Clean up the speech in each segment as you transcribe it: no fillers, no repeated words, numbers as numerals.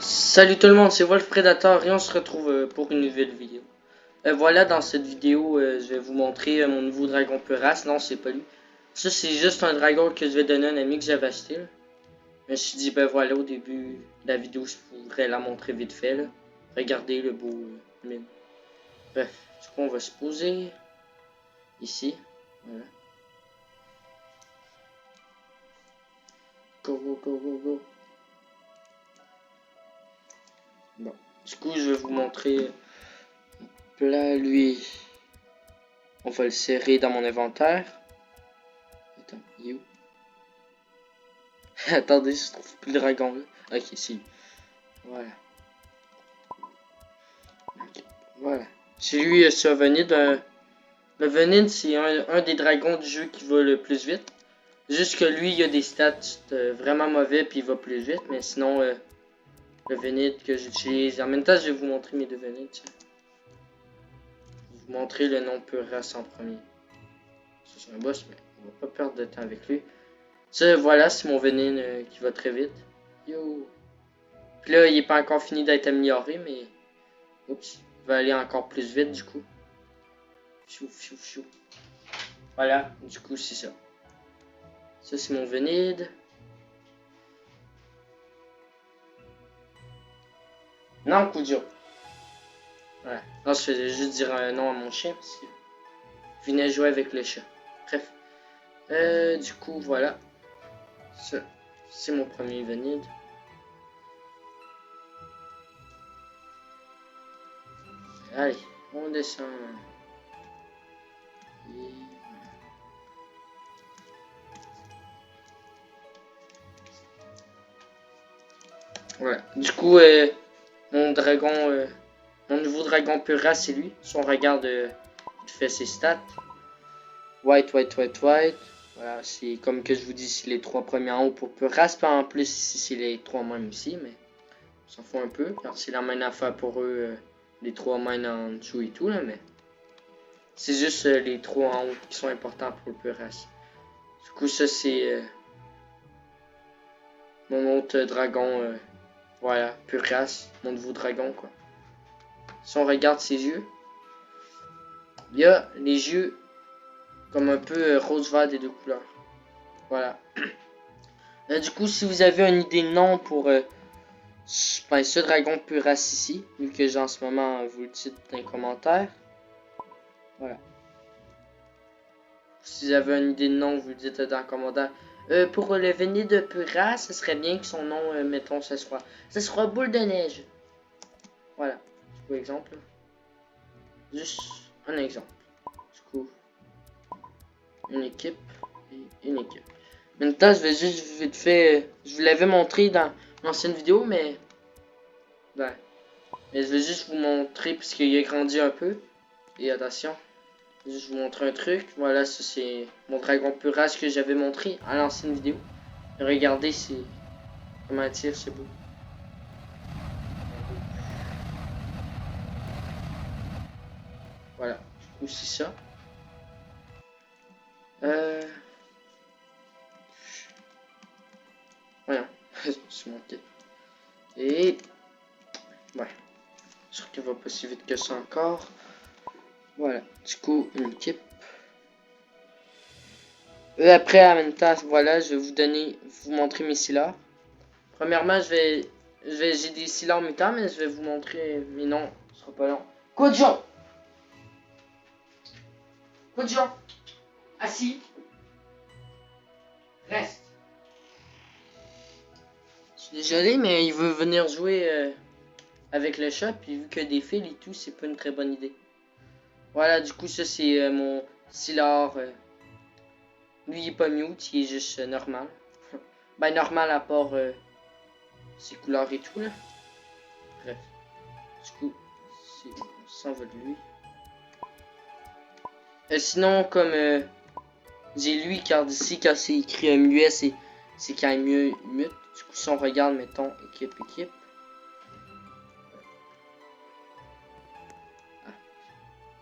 Salut tout le monde, c'est Wolf Predator et on se retrouve pour une nouvelle vidéo. Voilà, dans cette vidéo, je vais vous montrer mon nouveau dragon Peuras. Non, c'est pas lui. Ça, c'est juste un dragon que je vais donner à un ami que j'avais acheté. Là. Je me suis dit, ben voilà, au début de la vidéo, je pourrais la montrer vite fait. Là. Regardez le beau mine. Bref, du coup, on va se poser ici. Voilà. Go, go, go, go, go. Bon, du coup, je vais vous montrer. Là, lui, on va le serrer dans mon inventaire. Attends, il est où? Attendez, je trouve plus le dragon là. Ok, si. Voilà. Okay. Voilà. Chez lui, c'est un Venid. Le Venid, c'est un des dragons du jeu qui va le plus vite. Juste que lui, il a des stats vraiment mauvais puis il va plus vite. Mais sinon, le Venid que j'utilise. En même temps, je vais vous montrer mes deux Venids. Je vais vous montrer le nom Peuras en premier. Ça, c'est un boss, mais on va pas perdre de temps avec lui. Ça, voilà, c'est mon Venid qui va très vite. Yo! Puis là, il est pas encore fini d'être amélioré, mais. Oups, il va aller encore plus vite du coup. Fiou, fiou, fiou. Voilà, du coup, c'est ça. Ça, c'est mon Venid. Non, coup dur. Voilà. Non, je faisais juste dire un nom à mon chien parce que je venais jouer avec le chat. Bref. Du coup, voilà. Ça, c'est mon premier Venid. Allez, on descend. Et... voilà. Du coup, mon dragon, mon nouveau dragon Pura, c'est lui. Si on regarde, il fait ses stats. White, white, white, white. Voilà, c'est comme que je vous dis, c'est les trois premiers en haut pour Peuras. En plus, ici, c'est les trois mêmes ici, mais on s'en fout un peu. Car c'est la même affaire pour eux, les trois mains en dessous et tout, là, mais c'est juste les trois en haut qui sont importants pour le Peuras. Du coup, ça, c'est mon autre dragon, voilà, Peuras, mon nouveau dragon, quoi. Si on regarde ses yeux, il y a les yeux comme un peu rose-vert des deux couleurs. Voilà. Du coup, si vous avez une idée de nom pour ce dragon Peuras ici, vu que j'ai en ce moment, vous le dites dans les commentaires. Voilà. Si vous avez une idée de nom, vous le dites dans les commentaires. Pour le Venid de Peuras, ce serait bien que son nom, mettons, ce sera Boule de Neige. Voilà. Du coup, exemple. Juste un exemple. Du coup, une équipe et une équipe. Maintenant, je vais juste vite fait. Je vous l'avais montré dans l'ancienne vidéo, mais. Ben. Mais je vais juste vous montrer puisqu'il a grandi un peu. Et attention. Je vais vous montrer un truc. Voilà, ça c'est mon dragon Peuras que j'avais montré à l'ancienne vidéo. Regardez comment il tire, c'est beau. Voilà, du coup c'est ça. Voyons, c'est monté. Et ouais, sûr qu'il va pas si vite que ça encore. Voilà, du coup une équipe. Après en même temps, voilà, je vais vous montrer mes silars. Premièrement, j'ai des silars mutants, mais je vais vous montrer mes noms, ce sera pas long. Kojo! Kojo! Assis! Reste! Je suis désolé, mais il veut venir jouer avec le chat, puis vu que des fils et tout, c'est pas une très bonne idée. Voilà, du coup, ça c'est mon Sylar. Lui, il est pas mute, il est juste normal. Ben, normal à part ses couleurs et tout, là. Bref. Du coup, on s'en va de lui. Sinon, comme j'ai lui, car d'ici, quand c'est écrit muet, c'est quand même mieux mute. Du coup, si on regarde, mettons, équipe.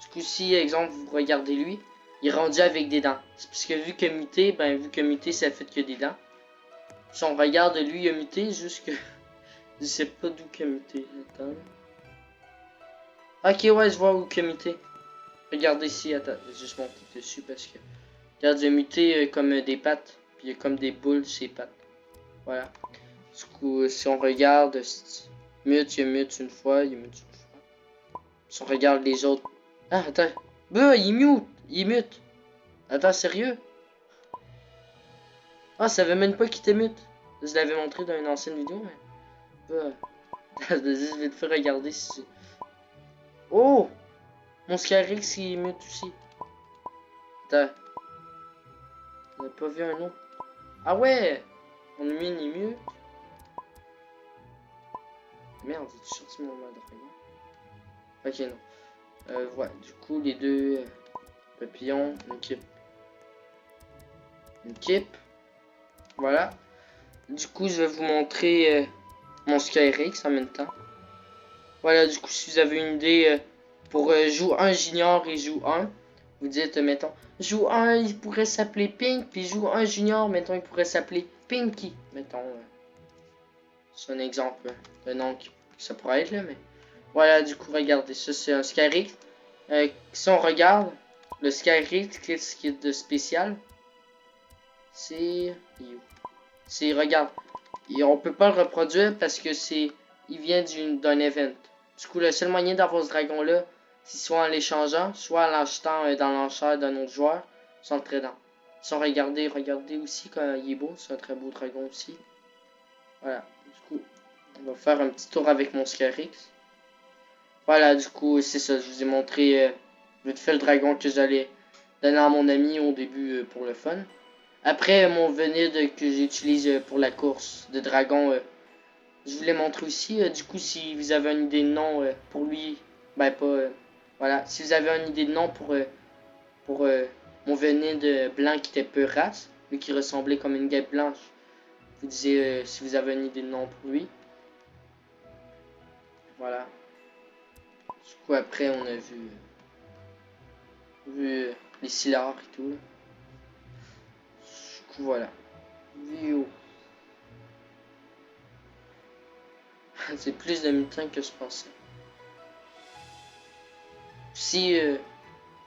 Du coup, si, exemple, vous regardez lui, il est rendu avec des dents. C'est parce que vu que muté, ça fait que des dents. Si on regarde lui, il a muté, juste que Je sais pas d'où qu'il a muté. Attends. Ok, ouais, je vois où qu'il a muté. Regardez ici, attends, je vais juste monter dessus parce que... Regarde, il a muté comme des pattes. Puis il y a comme des boules sur ses pattes. Voilà. Du coup, si on regarde... Mute, il mute une fois, il mute une fois. Si on regarde les autres... Ah, attends. Bah, il mute. Il mute. Attends, sérieux? Ah, ça savait même pas qu'il était mute. Je l'avais montré dans une ancienne vidéo, mais... Bah... Je vais vite fait regarder si... Oh! Mon Scarix, il est mute aussi. Attends. On n'a pas vu un autre. Ah ouais! Mon mine est mute. Merde, j'ai sorti mon mode dragon. Ok, non. Voilà, du coup, les deux papillons, une kippe. Une kippe. Voilà. Du coup, je vais vous montrer mon Skyrix en même temps. Voilà, du coup, si vous avez une idée pour joue 1 junior et joue 1, vous dites, mettons, joue 1, il pourrait s'appeler Pink, puis joue 1 junior, mettons, il pourrait s'appeler Pinky. Mettons, c'est un exemple de nom que ça pourrait être là, mais voilà, du coup, regardez, ça c'est un Skyrix. Si on regarde le Skyrix, qu'est-ce qui est de spécial? C'est... regarde, et on peut pas le reproduire parce que il vient d'un event. Du coup, le seul moyen d'avoir ce dragon-là, c'est soit en l'échangeant, soit en l'achetant dans l'enchère d'un autre joueur, sans le tradant. Si on regardez aussi quand il est beau, c'est un très beau dragon aussi. Voilà, du coup, on va faire un petit tour avec mon Skyrix. Voilà, du coup, c'est ça, je vous ai montré vite fait le dragon que j'allais donner à mon ami au début pour le fun. Après, mon venide que j'utilise pour la course de dragon, je vous l'ai montré aussi. Du coup, si vous avez une idée de nom pour lui, ben pas... voilà, si vous avez une idée de nom pour mon venide blanc qui était peu race, mais qui ressemblait comme une guêpe blanche, vous disiez si vous avez une idée de nom pour lui. Voilà. Du coup, après, on a vu les Sylar et tout. Là. Du coup, voilà. Vio. C'est plus de mutants que je pensais. Si,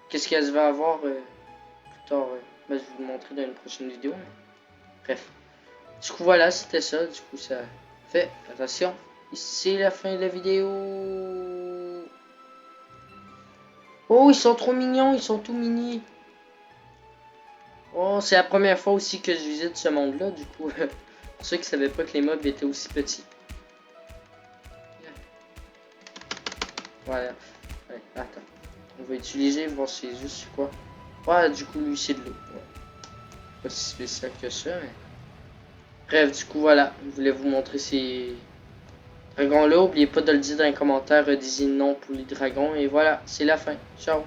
qu'est-ce qu'elle va avoir plus tard, ben, je vais vous le montrer dans une prochaine vidéo. Mais... Bref. Du coup, voilà, c'était ça. Du coup, ça fait. Attention. C'est la fin de la vidéo. Oh, ils sont trop mignons. Ils sont tout mini. Oh, c'est la première fois aussi que je visite ce monde-là. Du coup, pour ceux qui savaient pas que les mobs étaient aussi petits. Voilà. Ouais, attends. On va utiliser, voir si c'est juste quoi. Ouais, du coup, lui, c'est de l'eau. Ouais. Pas si spécial que ça, mais... Bref, du coup, voilà. Je voulais vous montrer ces dragons-là. N'oubliez pas de le dire dans les commentaires, des noms pour les dragons. Et voilà, c'est la fin. Ciao.